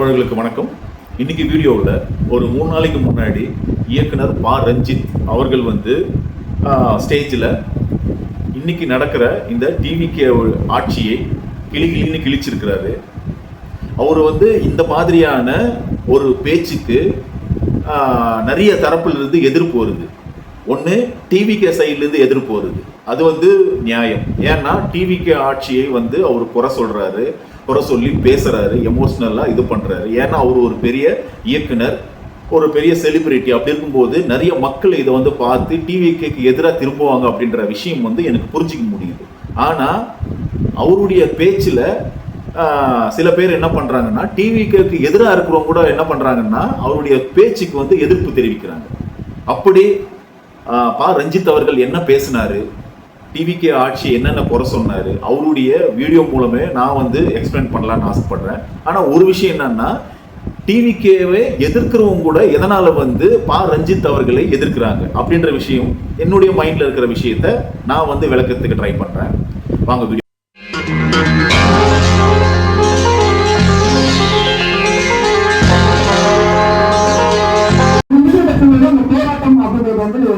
தோழர்களுக்கு வணக்கம். இன்னைக்கு வீடியோவில் ஒரு 3 நாளைக்கு முன்னாடி இயக்குனர் பா ரஞ்சித் அவர்கள் ஸ்டேஜில் இன்னைக்கு நடக்கிற இந்த டிவிகே ஆட்சியை கிளிகிளின்னு கிழிச்சிருக்கிறாரு. அவர் இந்த மாதிரியான ஒரு பேச்சுக்கு நிறைய தரப்பிலிருந்து எதிர்ப்பு வருது. ஒன்று டிவிகே சைட்லேருந்து எதிர்ப்பு வருது. அது நியாயம். ஏன்னா டிவிகே ஆட்சியை அவர் குறை சொல்லி பேசுறாரு, எமோஷ்னலாக இது பண்றாரு. ஏன்னா அவர் ஒரு பெரிய இயக்குனர், ஒரு பெரிய செலிபிரிட்டி. அப்படி இருக்கும்போது நிறைய மக்கள் இதை பார்த்து டிவிகேக்கு எதிராக திரும்புவாங்க அப்படின்ற விஷயம் எனக்கு புரிஞ்சிக்க முடியுது. ஆனால் அவருடைய பேச்சில் சில பேர் என்ன பண்றாங்கன்னா, டிவிகேக்கு எதிராக இருக்கிறவங்க கூட என்ன பண்றாங்கன்னா அவருடைய பேச்சுக்கு எதிர்ப்பு தெரிவிக்கிறாங்க. அப்படி பா ரஞ்சித் அவர்கள் என்ன பேசினாரு, டிவிகே ஆட்சி என்னென்ன குறை சொன்னாரு, அவருடைய வீடியோ மூலமே நான் எக்ஸ்பிளைன் பண்ணலான்னு ஆசைப்படுறேன். ஆனால் ஒரு விஷயம் என்னன்னா, டிவிகேவை எதிர்க்கிறவங்க கூட எதனால பா ரஞ்சித் அவர்களை எதிர்க்கிறாங்க அப்படின்ற விஷயம் என்னுடைய மைண்ட்ல இருக்கிற விஷயத்த நான் விளக்கத்துக்கு ட்ரை பண்றேன். வாங்க வீடியோ.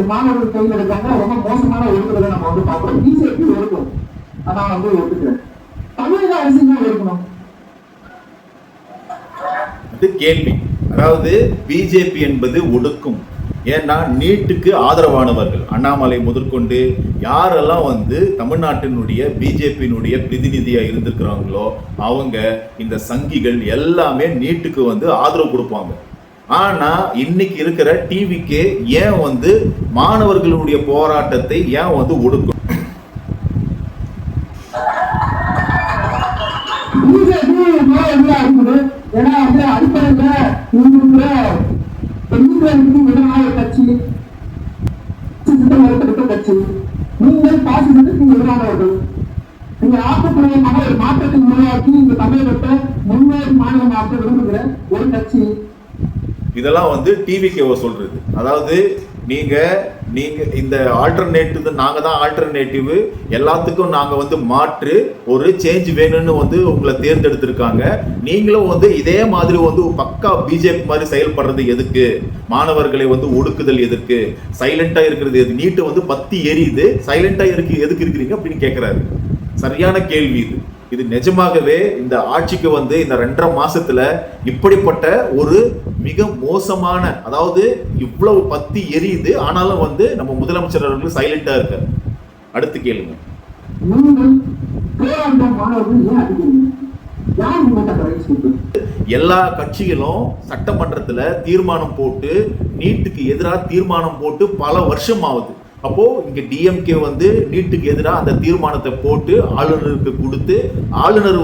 மாணவர்கள் கையில் எடுக்காங்க. ரொம்ப மோசமான ஒழுங்குகளை நம்ம பார்க்கிறோம். பிஜேபி ஒழுங்கும் அதான் ஒத்துக்கிறேன். தமிழக அரசு ஒழுக்கணும் கேள்வி. அதாவது பிஜேபி என்பது ஒடுக்கும். ஏன்னா நீட்டுக்கு ஆதரவானவர்கள் அண்ணாமலை முதற்கொண்டு யாரெல்லாம் தமிழ்நாட்டினுடைய பிஜேபியினுடைய பிரதிநிதியா இருந்திருக்கிறாங்களோ அவங்க இந்த சங்கிகள் எல்லாமே நீட்டுக்கு ஆதரவு கொடுப்பாங்க. ஆனா இன்னைக்கு இருக்கிற டிவிகே ஏன் மாணவர்களுடைய போராட்டத்தை ஏன் ஒடுக்கும்? மாற்றத்தின் முறையாக்கி இந்த தமிழகத்தை முன்னேறி மாநிலமாக விரும்புகிற ஒரு கட்சி. இதெல்லாம் டிவிகேவை சொல்றது. அதாவது நீங்க இந்த ஆல்டர்னேட்டிவ், நாங்க தான் ஆல்டர்னேட்டிவ், எல்லாத்துக்கும் நாங்க மாற்று ஒரு சேஞ்ச் வேணும்னு உங்களை தேர்ந்தெடுத்திருக்காங்க. நீங்களும் இதே மாதிரி பக்கா பிஜேபி மாதிரி செயல்படுறது எதுக்கு? மாணவர்களை ஒடுக்குதல் எதுக்கு? சைலண்டா இருக்கிறது எது? நீட்டு பத்தி எரியுது, சைலண்டா எதுக்கு இருக்கிறீங்க அப்படின்னு கேட்கிறாரு. சரியான கேள்வி இது. இது நிஜமாகவே இந்த ஆட்சிக்கு இந்த 2.5 மாசத்துல இப்படிப்பட்ட ஒரு மிக மோசமான, அதாவது இவ்வளவு பத்தி எரியுது ஆனாலும் நம்ம முதலமைச்சர் அவர்கள் சைலண்டா இருக்காரு. அடுத்து கேளுங்க. எல்லா கட்சிகளும் சட்டமன்றத்துல தீர்மானம் போட்டு நீட்டுக்கு எதிராக தீர்மானம் போட்டு பல வருஷம் ஆகுது. அப்போ இங்க டிஎம்கே நீட்டுக்கு எதிராக அந்த தீர்மானத்தை போட்டு ஆளுநருக்கு கொடுத்து ஆளுநர்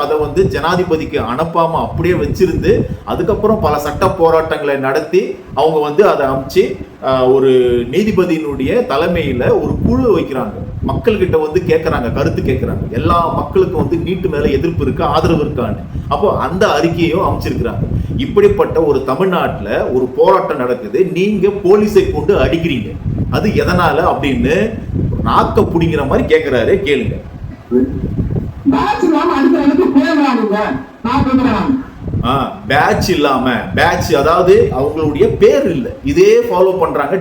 அதை ஜனாதிபதிக்கு அனுப்பாம அப்படியே வச்சிருந்து அதுக்கப்புறம் பல சட்ட போராட்டங்களை நடத்தி அவங்க அதை அமைச்சு ஒரு நீதிபதியினுடைய தலைமையில ஒரு குழு வைக்கிறாங்க. மக்கள்கிட்ட கேட்கறாங்க, கருத்து கேட்கறாங்க. எல்லா மக்களுக்கும் நீட்டு மேல எதிர்ப்பு இருக்கு, ஆதரவு இருக்கான்னு. அப்போ அந்த அறிக்கையும் அமைச்சிருக்கிறாங்க. இப்படிப்பட்ட ஒரு தமிழ்நாட்டுல ஒரு போராட்டம் நடக்குது, நீங்க போலீஸை கொண்டு அடிக்கிறீங்க. அது எதனால அப்படின்னு நாக்க புடிங்கிற மாதிரி கேட்கிறாரு. கேளுங்க. பேட்ச் இல்லாம, பேட்ச் அதாவது அவங்களுடைய பேர் இல்லை, இதே ஃபாலோ பண்றாங்க.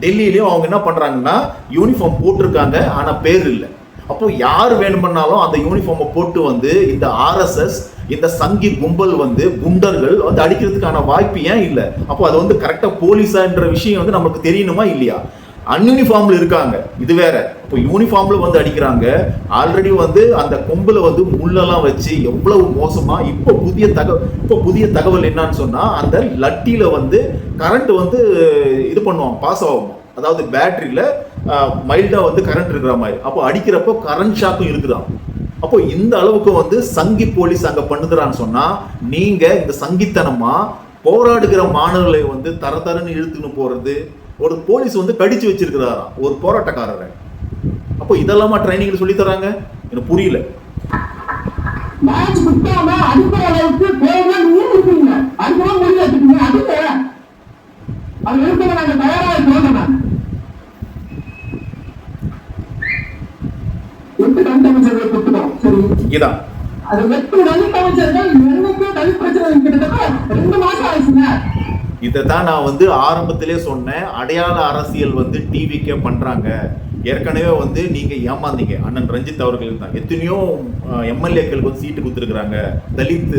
டெல்லியிலயும் அவங்க என்ன பண்றாங்கன்னா யூனிஃபார்ம் போட்டிருக்காங்க ஆனா பேர் இல்லை. அப்போ யார் வேணும்னாலும் அந்த யூனிஃபார்மை போட்டு இந்த ஆர்எஸ்எஸ் இந்த சங்கி கும்பல் குண்டர்கள் அடிக்கிறதுக்கான வாய்ப்பு ஏன் இல்லை? அப்போ அது கரெக்டா போலீஸான்ற விஷயம் நமக்கு தெரியணுமா இல்லையா? அன்யூனிஃபார்ம்ல இருக்காங்க, இது வேற. இப்போ யூனிஃபார்ம்ல அடிக்கிறாங்க. ஆல்ரெடி அந்த கொம்புல முள்ளெல்லாம் வச்சு எவ்வளவு மோசமா. இப்போ புதிய தகவல் என்னன்னு சொன்னா, அந்த லட்டியில கரண்ட் இது பண்ணுவாங்க, பாஸ் ஆகும். அதாவது பேட்டரியில மைல்டா கரண்ட் இருக்கிற மாதிரி. அப்போ அடிக்கிறப்போ கரண்ட் ஷாக்கும் இருக்குதான். அப்போ இந்த அளவுக்கு சங்கி போலீஸ் அங்க பண்ணுறான்னு சொன்னா, நீங்க இந்த சங்கித்தனமா போராடுகிற மாணவர்களை தரன்னு இழுத்துன்னு போறது. ஒரு போலீஸ் கடிச்சு வச்சிருக்கிறாராம் ஒரு போராட்டக்காரரை. அப்போ இதெல்லாமா ட்ரைனிங் சொல்லி தராங்க? எனக்கு புரியல. இதான் அது 8 தலித் அமைச்சர்கள் என்னைக்கும் தலித் பிரச்சனை கிட்டத்தட்ட 2 மாசம் ஆயிடுச்சுங்க. இதைத்தான் நான் வந்து ஆரம்பத்திலே சொன்னேன். அடையாள அரசியல் வந்து டிவிக்கே பண்றாங்க. ஏற்கனவே வந்து நீங்க ஏமாந்தீங்க. அண்ணன் ரஞ்சித் அவர்கள் தான் எத்தனையோ எம்எல்ஏக்களுக்கு வந்து சீட்டு கொடுத்துருக்குறாங்க. தலித்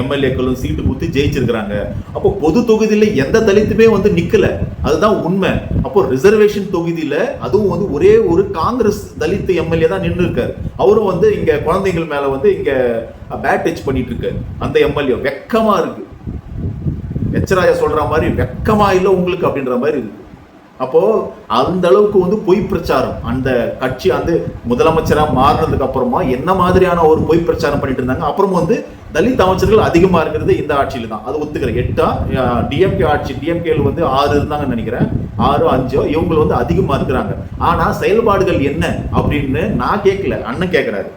எம்எல்ஏக்களும் சீட்டு கொடுத்து ஜெயிச்சிருக்கிறாங்க. அப்போ பொது தொகுதியில எந்த தலித்துமே வந்து நிக்கல, அதுதான் உண்மை. அப்போ ரிசர்வேஷன் தொகுதியில அதுவும் வந்து ஒரே ஒரு காங்கிரஸ் தலித் எம்எல்ஏ தான் நின்று இருக்காரு. அவரும் வந்து இங்க குழந்தைகள் மேல வந்து இங்க பேட் டச் பண்ணிட்டு இருக்காரு. அந்த எம்எல்ஏ வெக்கமா இருக்கு. எச்சராஜா சொல்ற மாதிரி வெக்கமா இல்லை உங்களுக்கு அப்படின்ற மாதிரி இருக்கு. அப்போ அந்த அளவுக்கு வந்து பொய் பிரச்சாரம் அந்த கட்சி வந்து முதலமைச்சரா மாறினதுக்கு அப்புறமா என்ன மாதிரியான ஒரு பொய் பிரச்சாரம் பண்ணிட்டு இருந்தாங்க. அப்புறம் வந்து தலித் அமைச்சர்கள் அதிகமா இருக்கிறது இந்த ஆட்சியில தான். அது ஒத்துக்கிறேன். 8 டிஎம்கே ஆட்சி, டிஎம்கேல வந்து 6 இருந்தாங்கன்னு நினைக்கிறேன், 6 5 இவங்க வந்து அதிகமா இருக்கிறாங்க. ஆனா செயல்பாடுகள் என்ன அப்படின்னு நான் கேட்கல, அண்ணன் கேட்கிறாரு.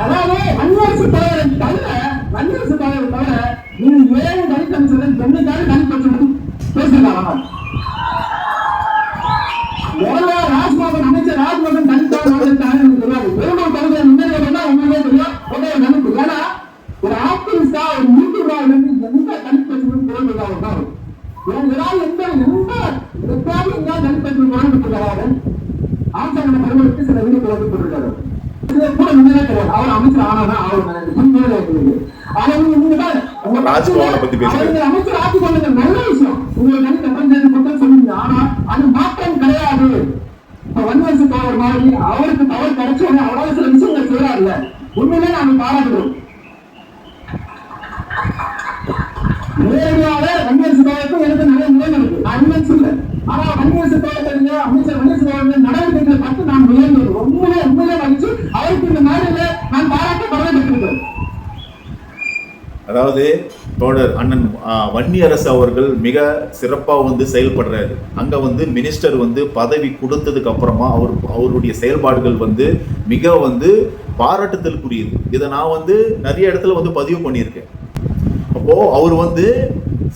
அதாவது வன்னியரசு தலைவரை தவிர நீங்க 7 தலித் அமைச்சர்கள் 2 தலித் பிரச்சனை பேசுறாங்க. ராஜ்மோகன் அமைச்சர் ராஜ்மோகன் தலித் பெருமாள் தலைவர் முன்னேறா உண்மையே தெரியும். ஏன்னா ஒரு ஆக்டிவிஸ்டா ஒரு யூடியூபா இருந்து எந்த தலித் பிரச்சனையும் குறைந்ததாக எந்த தலித் பிரச்சனை குறைந்துருக்காரு. ஆட்சியாளர் பெருமளுக்கு சில வீடு குறைக்கப்பட்டிருக்காரு. கூட முன்னே தெரியாது. அவர் அமைச்சர் ஆனாதான் அவர் ராஜ்பவனை பத்தி பேசுறாரு. அமைச்சர் ஆட்சி பண்ணுங்க, நல்ல விஷயம். உங்களுக்கு சொல்லுங்க. ஆனா அது மாற்றம் கிடையாது. வன்னியரசு தலைவர் மாதிரி அவருக்கு தவறு கிடைச்சோட அவரால் சில விஷயங்கள் செய்யறாருல்ல, உண்மையிலே நாம பாராட்டுகிறோம். நேரடியாக வன்னியரசு தலைவருக்கும் எனக்கு நிறைய நிலைமை இருக்கு, நான் இல்லைன்னு சொல்ல. ஆனா வன்னியரசு தலைவருங்க அமைச்சர் வன்னியரசு தலைவர் நடவடிக்கைகளை பார்த்து நான் விளையாடுறேன். உண்மையிலே வச்சு அவருக்கு இந்த நாடுல நான் பாராட்ட வரவேற்கிறேன். அதாவது தோழர் அண்ணன் வன்னியரசு அவர்கள் மிக சிறப்பாக வந்து செயல்படுறாரு. அங்க வந்து மினிஸ்டர் வந்து பதவி கொடுத்ததுக்கு அப்புறமா அவருடைய செயல்பாடுகள் வந்து மிக வந்து பாராட்டுதலுக்குரியது. இதை நான் வந்து நிறைய இடத்துல வந்து பதிவு பண்ணியிருக்கேன். அப்போ அவர் வந்து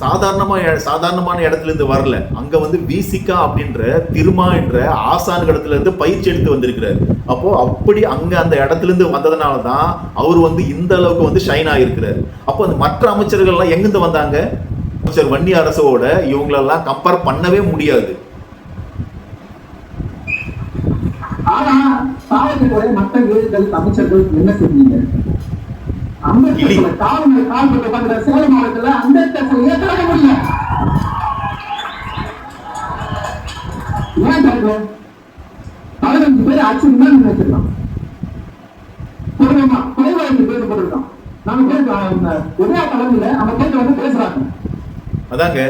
சாதாரணமான இடத்துல இருந்து வரல. அங்க வந்து விசிகா அப்படின்ற திருமா என்ற ஆசான் இடத்துல இருந்து பயிற்சி எடுத்து வந்திருக்கிறார். அப்போ அப்படி அங்க அந்த இடத்துல இருந்து வந்ததுனாலதான் அவர் வந்து இந்த அளவுக்கு வந்து ஷைன் ஆகிருக்கிறார். அப்போ அந்த மற்ற அமைச்சர்கள்லாம் எங்கிருந்து வந்தாங்க? அமைச்சர் வன்னியரசோட இவங்களெல்லாம் கம்பேர் பண்ணவே முடியாது. ஆனா மற்ற அமைச்சர்கள் என்ன செஞ்சீங்க? அம்பேத்கர் சேலம் மாவட்டத்தில் அம்பேத்கர் சிலையை திறக்க முடியல. ஏன் திறக்க? 15 பேர் ஆட்சி முன்னாடி வச்சிருக்கோம். குறைவாய்க்கு பேர் போட்டிருக்கோம். நம்ம பேர் ஒரே தலைமையில நம்ம பேர் வந்து பேசுறாங்க. அதாங்க,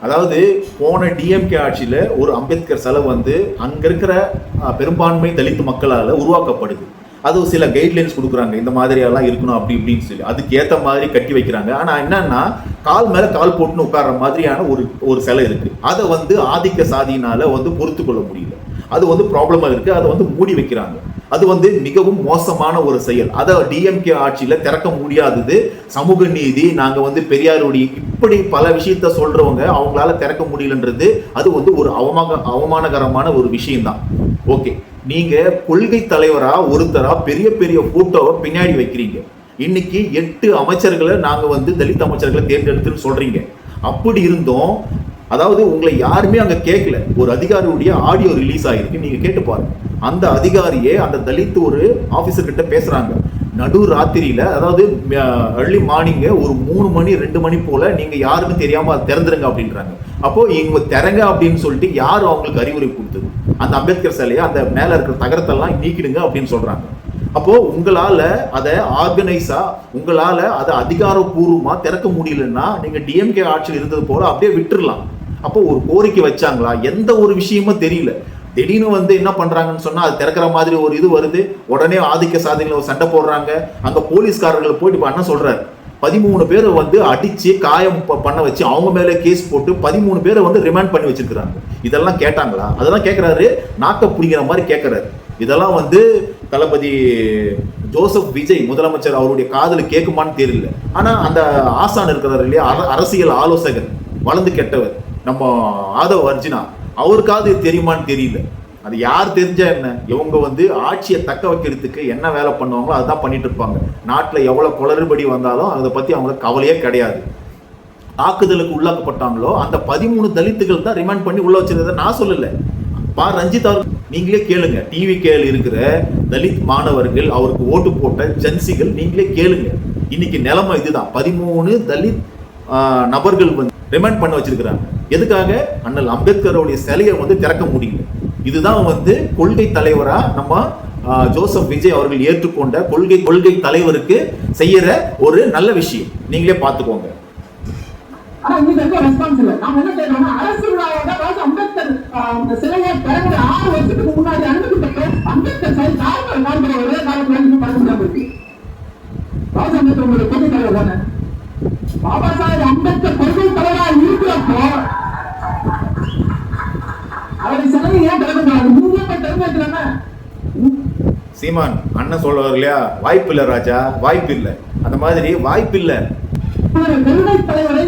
அதாவது போன டிஎம்கே ஆட்சியில ஒரு அம்பேத்கர் சிலை வந்து அங்க இருக்கிற பெரும்பான்மை தலித் மக்களால உருவாக்கப்படுது. அது சில கைட்லைன்ஸ் கொடுக்குறாங்க, இந்த மாதிரி எல்லாம் இருக்கணும் அப்படி இப்படின்னு சொல்லி அதுக்கு ஏற்ற மாதிரி கட்டி வைக்கிறாங்க. ஆனால் என்னன்னா கால் மேலே கால் போட்டுன்னு உட்கார்ற மாதிரியான ஒரு சிலை இருக்கு. அதை வந்து ஆதிக்க சாதியினால வந்து பொறுத்து கொள்ள முடியல. அது வந்து ப்ராப்ளமாக இருக்கு. அதை வந்து மூடி வைக்கிறாங்க. அது வந்து மிகவும் மோசமான ஒரு செயல். அதை டிஎம்கே ஆட்சியில் திறக்க முடியாதது. சமூக நீதி, நாங்கள் வந்து பெரியாருடைய இப்படி பல விஷயத்த சொல்றவங்க அவங்களால திறக்க முடியலன்றது அது வந்து ஒரு அவமானகரமான ஒரு விஷயம்தான். ஓகே, நீங்க கொள்கை தலைவரா ஒருத்தரா பெரிய பெரிய போட்டோவை பின்னாடி வைக்கிறீங்க. இன்னைக்கு 8 அமைச்சர்களை நாங்க வந்து தலித் அமைச்சர்களை தேர்ந்தெடுத்துன்னு சொல்றீங்க. அப்படி இருந்தோம், அதாவது உங்களை யாருமே அங்க கேட்கல. ஒரு அதிகாரியுடைய ஆடியோ ரிலீஸ் ஆயிருக்கு, நீங்க கேட்டு பாருங்க. அந்த அதிகாரியே அந்த தலித் ஒரு ஆபீசர் கிட்ட பேசுறாங்க. நடு ராத்திரியில, அதாவது அர்லி மார்னிங் ஒரு 3 மணி 2 மணி போல நீங்க யாருன்னு தெரியாம திறந்துருங்க அப்படின்றாங்க. அப்போ இவங்க திறங்க அப்படின்னு சொல்லிட்டு யாரு அவங்களுக்கு அறிவுரை கொடுத்தது? அந்த அம்பேத்கர் சிலையை அந்த மேல இருக்கிற தகரத்தெல்லாம் நீக்கிடுங்க அப்படின்னு சொல்றாங்க. அப்போ உங்களால அதை ஆர்கனைஸா, உங்களால அதை அதிகாரப்பூர்வமா திறக்க முடியலன்னா நீங்க டிஎம்கே ஆட்சியில் இருந்தது போல அப்படியே விட்டுறலாம். அப்போ ஒரு கோரிக்கை வச்சாங்களா? எந்த ஒரு விஷயமும் தெரியல. திடீர்னு வந்து என்ன பண்றாங்கன்னு சொன்னா அது திறக்கிற மாதிரி ஒரு இது வருது. உடனே ஆதிக்க சாதிகளை சண்டை போடுறாங்க. அங்க போலீஸ்காரர்கள் போயிட்டு இப்ப என்ன சொல்றாரு, 13 பேரை வந்து அடிச்சு காயம் பண்ண வச்சு அவங்க மேல கேஸ் போட்டு 13 பேரை வந்து ரிமாண்ட் பண்ணி வச்சிருக்கிறாங்க. இதெல்லாம் கேட்டாங்களா? அதெல்லாம் கேட்கிறாரு, நாக்க பிடிக்கிற மாதிரி கேட்கிறாரு. இதெல்லாம் வந்து தளபதி ஜோசப் விஜய் முதலமைச்சர் அவருடைய காதல கேட்குமான்னு தெரியல. ஆனா அந்த ஆசான் இருக்கிறார் இல்லையா, அரசியல் ஆலோசகர், வளர்ந்து கெட்டவர், நம்ம ஆதவ் அர்ஜுனா, அவருக்காவது தெரியுமான்னு தெரியல. அது யார் தெரிஞ்சா என்ன, இவங்க வந்து ஆட்சியை தக்க வைக்கிறதுக்கு என்ன வேலை பண்ணுவாங்களோ அதுதான் பண்ணிட்டு இருப்பாங்க. நாட்டில் எவ்வளவு குளறுபடி வந்தாலும் அதை பத்தி அவங்களுக்கு கவலையே கிடையாது. தாக்குதலுக்கு உள்ளாக்கப்பட்டாங்களோ அந்த 13 தலித்துகள் தான் ரிமாண்ட் பண்ணி உள்ள வச்சிருந்ததை நான் சொல்லல. ரஞ்சித் அவர் நீங்களே கேளுங்க, டிவிகேல இருக்கிற தலித் மாணவர்கள், அவருக்கு ஓட்டு போட்ட ஜென்சிகள் நீங்களே கேளுங்க. இன்னைக்கு நிலைமை இதுதான். 13 தலித் நபர்கள் வந்து ரிமாண்ட் பண்ண வச்சிருக்கிறாங்க. எதுக்காக? அண்ணல் அம்பேத்கருடைய சிலையை வந்து திறக்க முடியல. இதுதான் வந்து கொள்கை தலைவரா நம்ம ஜோசப் விஜய் அவர்கள் ஏற்றுக்கொண்ட கொள்கை தலைவருக்கு செய்யற ஒரு நல்ல விஷயம். நீங்களே பார்த்துக்கோங்க. ஆனா இங்க இருக்க ரெஸ்பான்ஸ் இல்ல. நாம என்ன கேக்குறோம்னா, அரசு விழாவோட அம்பேத்கர் சிலையை திறந்து 6 வருஷத்துக்கு முன்னாடி அனுமதிக்கப்பட்ட அம்பேத்கர் சிலை காரணம் ஒரே காலத்துல பறக்க முடியாம இருக்கு. ராஜா அம்பேத்கர் உங்களுடைய கொள்கை தலைவர் தானே. பாபா சாஹேப் அம்பேத்கர் கொள்கை தலைவரா இருக்கிறப்போ அவருடைய சிலையை ஏன் திறக்கக்கூடாது? நீங்க போய் திறந்து வைக்கலாமே. சீமான் அண்ணன் சொல்றாரு இல்லையா, வாய்ப்பு இல்ல ராஜா, வாய்ப்பு இல்ல. அந்த மாதிரி வாய்ப்பு இல்ல. கொள்கை தலைவரை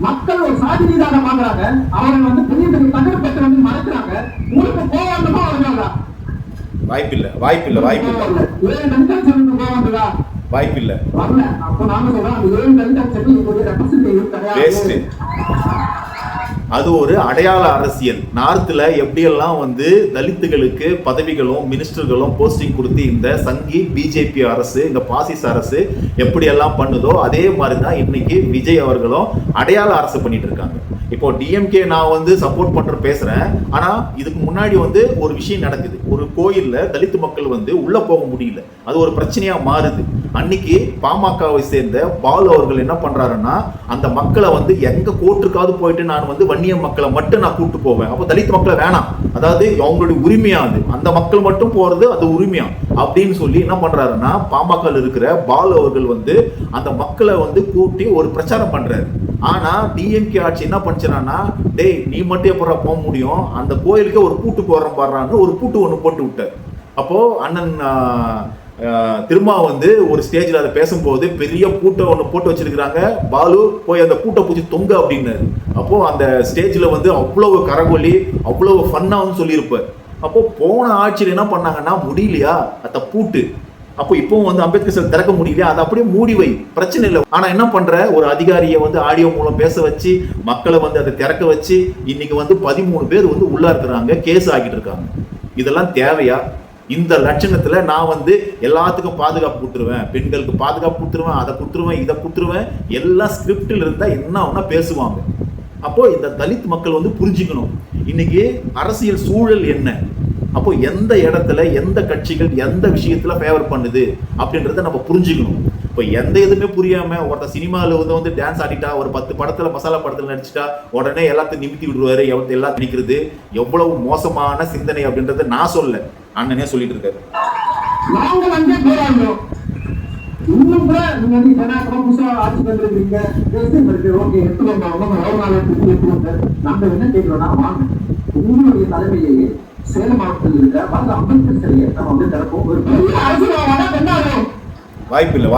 மக்கள் ஒரு சாதி ரீதியாக பாக்குறாங்க. அவரை வந்து பெரிய பெரிய தகவல் பெற்று வந்து மறைக்கிறாங்க. உங்களுக்கு போவாண்டமா வருவாங்க? வாய்ப்பு இல்ல. வரல. அப்ப நாங்க சொல்றோம், அந்த 7 தலித் செட்டில் ரெப்ரசன்டேட்டிவ் கிடையாது. அது ஒரு அடையாள அரசியல். நார்த்ல எப்படியெல்லாம் வந்து தலித்துகளுக்கு பதவிகளும் மினிஸ்டர்களும் போஸ்டிங் கொடுத்து இந்த சங்கி பிஜேபி அரசு, இந்த பாசிச அரசு எப்படியெல்லாம் பண்ணுதோ அதே மாதிரிதான் இன்னைக்கு விஜய் அவர்களும் அடையாள அரசு பண்ணிட்டு இருக்காங்க. இப்போ டிஎம்கே நான் வந்து சப்போர்ட் பண்ற பேசுறேன். ஆனா இதுக்கு முன்னாடி வந்து ஒரு விஷயம் நடக்குது. ஒரு கோயில்ல தலித்து மக்கள் வந்து உள்ள போக முடியல. அது ஒரு பிரச்சனையா மாறுது. அன்னைக்கு பாமகவை சேர்ந்த பாலு அவர்கள் என்ன பண்றாருன்னா, அந்த மக்களை வந்து எங்க கோர்ட்டுக்காவது போயிட்டு நான் வந்து வன்னிய மக்களை மட்டும் நான் கூட்டு போவேன், அப்போ தலித் மக்களை வேணாம், அதாவது அவங்களுடைய உரிமையா அது, அந்த மக்கள் மட்டும் போறது அது உரிமையா அப்படின்னு சொல்லி என்ன பண்றாருன்னா, பாமக இருக்கிற பாலு அவர்கள் வந்து அந்த மக்களை வந்து கூட்டி ஒரு பிரச்சாரம் பண்றாரு. ஆனா டிஎம்கே ஆட்சி என்ன பண்ணுச்சுன்னா, டேய் நீ மட்டும் எப்ப போக முடியும், அந்த கோயிலுக்கு ஒரு பூட்டு போடுறோம் பாடுறான்னு ஒரு பூட்டு ஒன்று போட்டு விட்டார். அப்போ அண்ணன் திரும்ப வந்து ஒரு ஸ்டேஜில் அதை பேசும்போது பெரிய பூட்டை ஒன்று போட்டு வச்சிருக்கிறாங்க, பாலு போய் அந்த பூட்டை பூச்சி தொங்க அப்படின்னு. அப்போ அந்த ஸ்டேஜில் வந்து அவ்வளவு கரகொலி அவ்வளவு ஃபன்னாகவும் சொல்லியிருப்பார். அப்போ போன ஆட்சியில் என்ன பண்ணாங்கன்னா, முடியலையா அந்த பூட்டு, அப்போ இப்பவும் வந்து அம்பேத்கர் சிலை திறக்க முடியலையா, அதை அப்படியே மூடி வை, பிரச்சனை இல்லை. ஆனா என்ன பண்ற, ஒரு அதிகாரியை வந்து ஆடியோ மூலம் பேச வச்சு மக்களை வந்து அதை திறக்க வச்சு இன்னைக்கு வந்து 13 பேர் வந்து உள்ள இருக்கிறாங்க, கேஸ் ஆகிட்டு இருக்காங்க. இதெல்லாம் தேவையா? இந்த லட்சணத்துல நான் வந்து எல்லாத்துக்கும் பாதுகாப்பு கொடுத்துருவேன், பெண்களுக்கு பாதுகாப்பு கொடுத்துருவேன், அதை கொடுத்துருவேன், இதை கொடுத்துருவேன், எல்லாம் ஸ்கிரிப்டில் இருந்தா என்ன ஒன்னா பேசுவாங்க. அப்போ இந்த தலித் மக்கள் வந்து புரிஞ்சுக்கணும் இன்னைக்கு அரசியல் சூழல் என்ன, அப்போ எந்த இடத்துல எந்த கட்சிகள் எந்த விஷயத்துல ஃபேவர் பண்ணுது அப்படின்றத நம்ம புரிஞ்சுக்கணும். இப்போ எந்த எதுவுமே புரியாம ஒருத்தர் சினிமாவில் வந்து டான்ஸ் ஆடிட்டா, ஒரு 10 படத்துல மசாலா படத்துல நடிச்சுட்டா உடனே எல்லாத்தையும் நிமித்தி விடுவாரு, எல்லாம் நினைக்கிறது எவ்வளவு மோசமான சிந்தனை அப்படின்றத நான் சொல்ல, அண்ணனே சொல்லிட்டு இருக்காரு. நாங்கள் அங்கே போராடுறோம். இன்னும் கூட நீங்க வந்து இப்ப புதுசா ஆட்சி பண்ணிருக்கீங்க, ஓகே எடுத்துக்கோங்க, நம்ம என்ன கேட்கிறோம்னா, வாங்க உங்களுடைய தலைமையை சேலம் மாவட்டத்தில் இருக்க வந்து அம்பேத்கர் சிலையை நம்ம வந்து திறப்போம். ஒரு பெரிய அரசியலாக கொண்டாடுறோம். வாய்ப்பு இல்லை.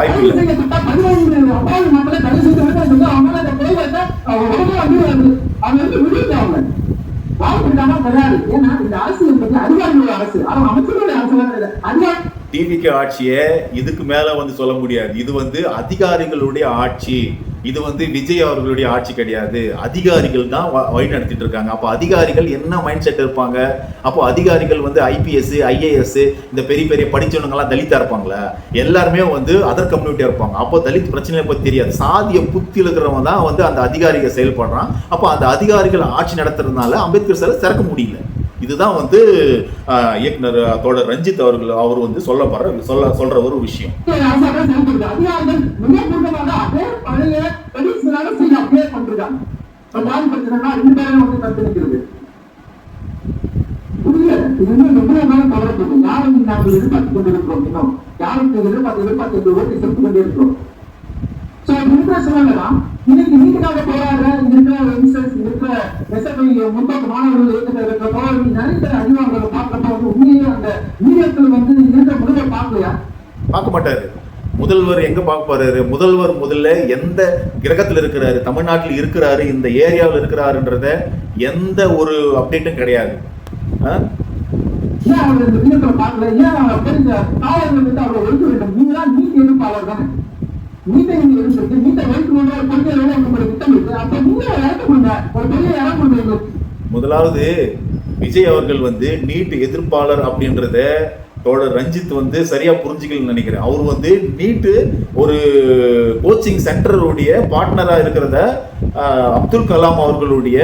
டிவிகே ஆட்சியை இதுக்கு மேல வந்து சொல்ல முடியாது. இது வந்து அதிகாரிகளுடைய ஆட்சி, இது வந்து விஜய் அவர்களுடைய ஆட்சி கிடையாது. அதிகாரிகள் தான் வழி நடத்திட்டு இருக்காங்க. அப்போ அதிகாரிகள் என்ன மைண்ட் செட் இருப்பாங்க? அப்போ அதிகாரிகள் வந்து ஐபிஎஸ் ஐஏஎஸ் இந்த பெரிய பெரிய படிச்சவங்கலாம் தலித்தா இருப்பாங்களா? எல்லாருமே வந்து அதர் கம்யூனிட்டியா இருப்பாங்க. அப்போ தலித் பிரச்சனையை பத்தி தெரியாது. சாதிய புத்தி இருக்கிறவங்க தான் வந்து அந்த அதிகாரிகள் செயல்படுறான். அப்போ அந்த அதிகாரிகள் ஆட்சி நடத்துறதுனால அம்பேத்கர் சிலை திறக்க முடியல. இதுதான் வந்து இயக்குனர் தோழர் ரஞ்சித் அவர்கள் அவர் வந்து சொல்ற ஒரு விஷயம். இன்னைக்கு நீட்டுக்காக போராடுற முன்னோக்கு மாணவர்கள் நிறைய அறிவாளர்களை பார்க்கிறப்ப வந்து உண்மையே அந்த வீரத்தில் வந்து இருக்கிற முடிவை பார்க்கலையா? பார்க்க மாட்டாரு. முதல்வர் எங்க பார்ப்பாரு? முதல்வர் முதல்ல எந்த கிரகத்தில் இருக்கிறாரு, தமிழ்நாட்டில் இருக்கிறாரு, இந்த ஏரியாவில் இருக்கிறாருன்றத எந்த ஒரு அப்டேட்டும் கிடையாது. ஏன் அவர் இந்த விண்ணப்பத்தை பார்க்கல? ஏன் தெரிஞ்ச காவலர்கள் வந்து அவரை ஒழிக்க வேண்டும்? நீங்க தான் நீட் எதிர்ப்பாளர் தானே. நீட்டை நீங்க எதிர்த்து நீட்டை வைக்கணும் ஒரு கொள்கை உங்களுக்கு திட்டம் இருக்கு. அப்ப நீங்க இறக்க கொடுங்க, ஒரு பெரிய இறக்க கொடுங்க. முதலாவது விஜய் அவர்கள் வந்து நீட் எதிர்ப்பாளர் அப்படின்றத தோழர் ரஞ்சித் வந்து சரியா புரிஞ்சுக்கலன்னு நினைக்கிறேன். அவர் வந்து நீட்டு ஒரு கோச்சிங் சென்டருடைய பார்ட்னரா இருக்கிறத அப்துல் கலாம் அவர்களுடைய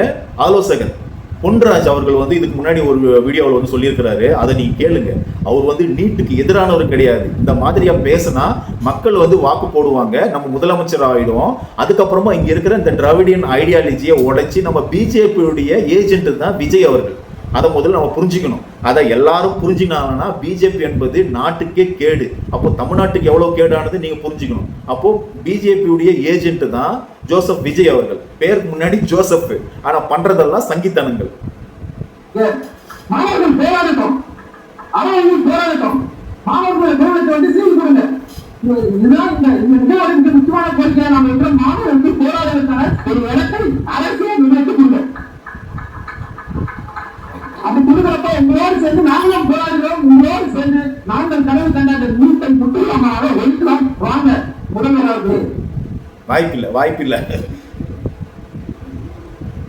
ஆலோசகர் பொன்ராஜ் அவர்கள் வந்து இதுக்கு முன்னாடி ஒரு வீடியோவில் வந்து சொல்லியிருக்கிறாரு. அதை நீங்க கேளுங்க. அவர் வந்து நீட்டுக்கு எதிரானவர் கிடையாது. இந்த மாதிரியா பேசினா மக்கள் வந்து வாக்கு போடுவாங்க, நம்ம முதலமைச்சர் ஆயிடுவோம். அதுக்கப்புறமா இங்க இருக்கிற இந்த திராவிடியன் ஐடியாலஜியை உடைச்சி நம்ம பிஜேபியுடைய ஏஜென்ட் தான் விஜய் அவர்கள். அதை முதல்ல நம்ம புரிஞ்சுக்கணும். அதை எல்லாரும் புரிஞ்சுக்கினாங்கன்னா பிஜேபி என்பது நாட்டுக்கே கேடு. அப்போ தமிழ்நாட்டுக்கு எவ்வளவு கேடானது நீங்க புரிஞ்சுக்கணும். அப்போ பிஜேபியுடைய ஏஜென்ட் தான் ஜோசப் விஜய் அவர்கள். பேருக்கு முன்னாடி ஜோசப், ஆனா பண்றதெல்லாம் சங்கித்தனங்கள். மாணவர்கள் போராடட்டும், அவர்கள் போராடட்டும், மாணவர்கள் போராட்டத்தை வந்து சீர்கு கொடுங்க. இதுதான் இந்த முக்கியமான கோரிக்கையை நாம் இருக்கிற மாணவர்களுக்கு போராடுவதற்கான ஒரு இடத்தை அரசியல் நிர்ணயித்துக் கொடுங்க. அது கொடுக்கிறப்ப உங்களோடு சேர்ந்து நாங்களும் போராடுகிறோம். உங்களோடு சேர்ந்து நாங்கள் கனவு கண்ட நீட்டை முற்றிலுமாக ஒழிக்கலாம். வாங்க முதல்வராக. வாய்ப்பில்லை.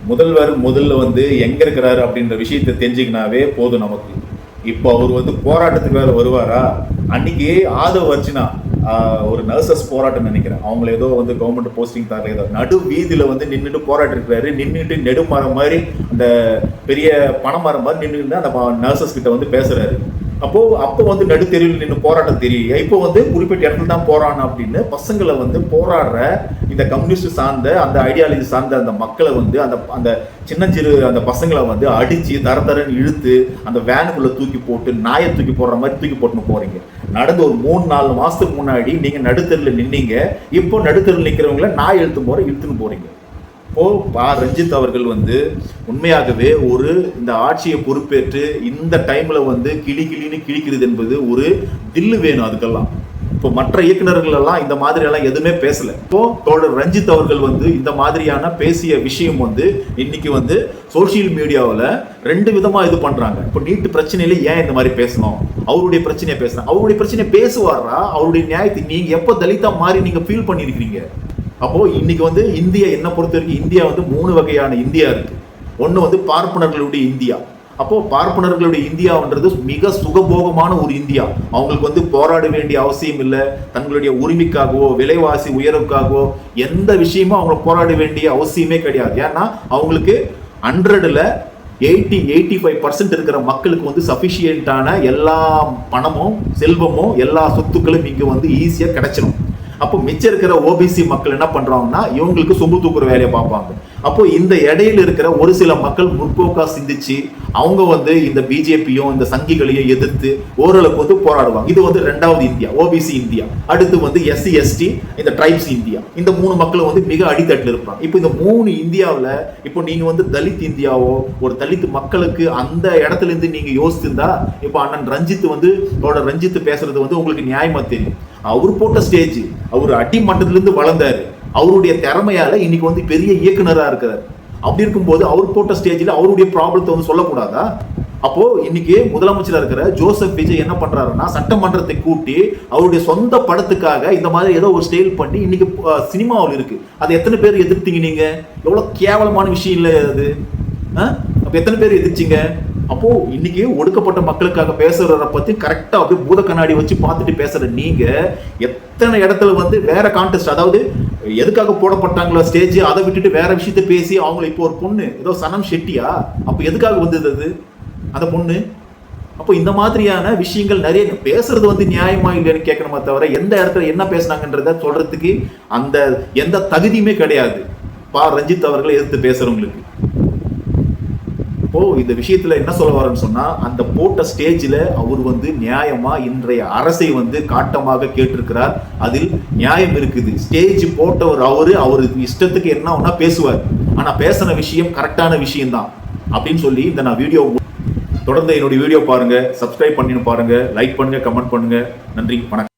முதல்ல வந்து எங்க இருக்கிறாரு அப்படின்ற விஷயத்தை தெரிஞ்சுக்கினாவே போதும் நமக்கு. இப்போ அவர் வந்து போராட்டத்துக்கு வேற வருவாரா? அன்னைக்கு ஆதவ் அர்ச்சனா ஒரு நர்சஸ் போராட்டம் நினைக்கிறேன், அவங்களை ஏதோ வந்து கவர்மெண்ட் போஸ்டிங் தரல, ஏதோ நடு வீதியில வந்து நின்றுட்டு போராட்டம் இருக்கிறாரு. நின்றுட்டு நெடுமரம் மாதிரி அந்த பெரிய பனைமரம் மாதிரி நின்றுட்டு அந்த நர்சஸ் கிட்ட வந்து பேசுறாரு. அப்போ வந்து நடுத்தெருவில் நின்று போராட்டம் தெரியல. இப்போ வந்து குறிப்பிட்ட இடத்துல தான் போராடணும் அப்படின்னு பசங்களை வந்து போராடுற இந்த கம்யூனிஸ்ட் சார்ந்த அந்த ஐடியாலஜி சார்ந்த அந்த மக்களை வந்து அந்த சின்னஞ்சிறு அந்த பசங்களை வந்து அடிச்சு தரன்னு இழுத்து அந்த வேனுக்குள்ள தூக்கி போட்டு நாயை தூக்கி போடுற மாதிரி தூக்கி போட்டுன்னு போறீங்க. நடந்து ஒரு 3-4 மாசத்துக்கு முன்னாடி நீங்க நடுத்தெருவில் நின்னீங்க. இப்போ நடுத்தெருவில் நிற்கிறவங்கள நாய் இழுத்துன்னு போறீங்க. இப்போ ரஞ்சித் அவர்கள் வந்து உண்மையாகவே இந்த ஆட்சியை பொறுப்பேற்று இந்த டைம்ல வந்து கிளின்னு கிழிக்கிறது என்பது ஒரு தில்லு வேணும் அதுக்கெல்லாம். இப்போ மற்ற இயக்குநர்கள் எல்லாம் இந்த மாதிரி எல்லாம் எதுவுமே பேசல. இப்போ தோழர் ரஞ்சித் அவர்கள் வந்து இந்த மாதிரியான பேசிய விஷயம் வந்து இன்னைக்கு வந்து சோசியல் மீடியாவில் 2 விதமா இது பண்றாங்க. இப்போ நீட்டு பிரச்சனையில ஏன் இந்த மாதிரி பேசணும்? அவருடைய பிரச்சனையை பேசுறாங்க. அவருடைய பிரச்சனையை பேசுவாரா? அவருடைய நியாயத்தை நீங்க எப்போ தலிதா மாதிரி நீங்க ஃபீல் பண்ணிருக்கீங்க? அப்போ இன்னைக்கு வந்து இந்தியா என்ன பொறுத்த வரைக்கும் இந்தியா வந்து 3 வகையான இந்தியா இருக்கு. ஒன்று வந்து பார்ப்பனர்களுடைய இந்தியா. அப்போ பார்ப்பனர்களுடைய இந்தியான்றது மிக சுகபோகமான ஒரு இந்தியா. அவங்களுக்கு வந்து போராட வேண்டிய அவசியம் இல்லை. தங்களுடைய உரிமைக்காகவோ விலைவாசி உயர்வுக்காகவோ எந்த விஷயமும் அவங்க போராட வேண்டிய அவசியமே கிடையாது. ஏன்னா அவங்களுக்கு 100ல் 80-85% இருக்கிற மக்களுக்கு வந்து சஃபிஷியன்டான எல்லா பணமும் செல்வமும் எல்லா சொத்துக்களும் இங்க வந்து ஈஸியா கிடைச்சிடும். அப்போ மிச்சம் இருக்கிற ஓபிசி மக்கள் என்ன பண்றாங்கன்னா இவங்களுக்கு சொம்பு தூக்குற வேலையை பார்ப்பாங்க. அப்போ இந்த இடையில இருக்கிற ஒரு சில மக்கள் முற்போக்கா சிந்திச்சு அவங்க வந்து இந்த பிஜேபியும் இந்த சங்கிகளையும் எதிர்த்து ஓரளவுக்கு வந்து போராடுவாங்க. இது வந்து 2வது இந்தியா, ஓபிசி இந்தியா. அடுத்து வந்து SC ST இந்த ட்ரைப்ஸ் இந்தியா. இந்த 3 மக்களும் வந்து மிக அடித்தட்டில் இருப்பாங்க. இப்போ இந்த 3 இந்தியாவில் இப்போ நீங்க வந்து தலித் இந்தியாவோ ஒரு தலித் மக்களுக்கு அந்த இடத்துல இருந்து நீங்க யோசிச்சிருந்தா இப்போ அண்ணன் ரஞ்சித் வந்து ரஞ்சித் பேசுறது வந்து உங்களுக்கு நியாயமா தெரியும். அவர் போட்ட ஸ்டேஜ், அவர் அடிமட்டத்திலிருந்து வளர்ந்தாரு. அவருடைய திறமையால இன்னைக்கு வந்து பெரிய இயக்குனரா இருக்கிறார். அப்படி இருக்கும்போது அவர் போட்ட ஸ்டேஜில் அவருடைய ப்ராப்ளத்தை வந்து சொல்லக்கூடாதா? அப்போ இன்னைக்கு முதலமைச்சராக இருக்கிற ஜோசப் விஜய் என்ன பண்றாருன்னா சட்டமன்றத்தை கூட்டி அவருடைய சொந்த படத்துக்காக இந்த மாதிரி ஏதோ ஒரு ஸ்டைல் பண்ணி இன்னைக்கு சினிமாவில் இருக்கு. அதை எத்தனை பேர் எதிர்த்தீங்க? நீங்க எவ்வளவு கேவலமான விஷயம் இல்லை அது? அப்ப எத்தனை பேர் எதிர்த்தீங்க? அப்போ இன்னைக்கு ஒடுக்கப்பட்ட மக்களுக்காக பேசுறத பத்தி கரெக்டா அப்படியே பூத கண்ணாடி வச்சு பார்த்துட்டு பேசுற நீங்க எத்தனை இடத்துல வந்து வேற கான்டெஸ்ட், அதாவது எதுக்காக போடப்பட்டாங்களோ ஸ்டேஜ், அதை விட்டுட்டு வேற விஷயத்த பேசி அவங்களை இப்போ ஒரு பொண்ணு ஏதோ சனம் ஷெட்டியா, அப்ப எதுக்காக வந்தது அது அந்த பொண்ணு? அப்போ இந்த மாதிரியான விஷயங்கள் நிறைய பேசுறது வந்து நியாயமா இல்லைன்னு கேட்கணுமே தவிர எந்த இடத்துல என்ன பேசினாங்கன்றத சொல்றதுக்கு அந்த எந்த தகுதியுமே கிடையாது ரஞ்சித் அவர்களை எதிர்த்து பேசுறவங்களுக்கு. இப்போ இந்த விஷயத்துல என்ன சொல்ல வரேன்னு சொன்னா அந்த போட்ட ஸ்டேஜ்ல அவர் வந்து நியாயமா இன்றைய அரசை வந்து காட்டமாக கேட்டிருக்கிறார். அதில் நியாயம் இருக்குது. ஸ்டேஜ் போட்டவர் அவருக்கு இஷ்டத்துக்கு என்ன ஒன்னா பேசுவார். ஆனா பேசின விஷயம் கரெக்டான விஷயம் தான் அப்படின்னு சொல்லி இந்த நான் வீடியோ தொடர்ந்து என்னுடைய வீடியோ பாருங்க, சப்ஸ்கிரைப் பண்ணி பாருங்க, லைக் பண்ணுங்க, கமெண்ட் பண்ணுங்க. நன்றி, வணக்கம்.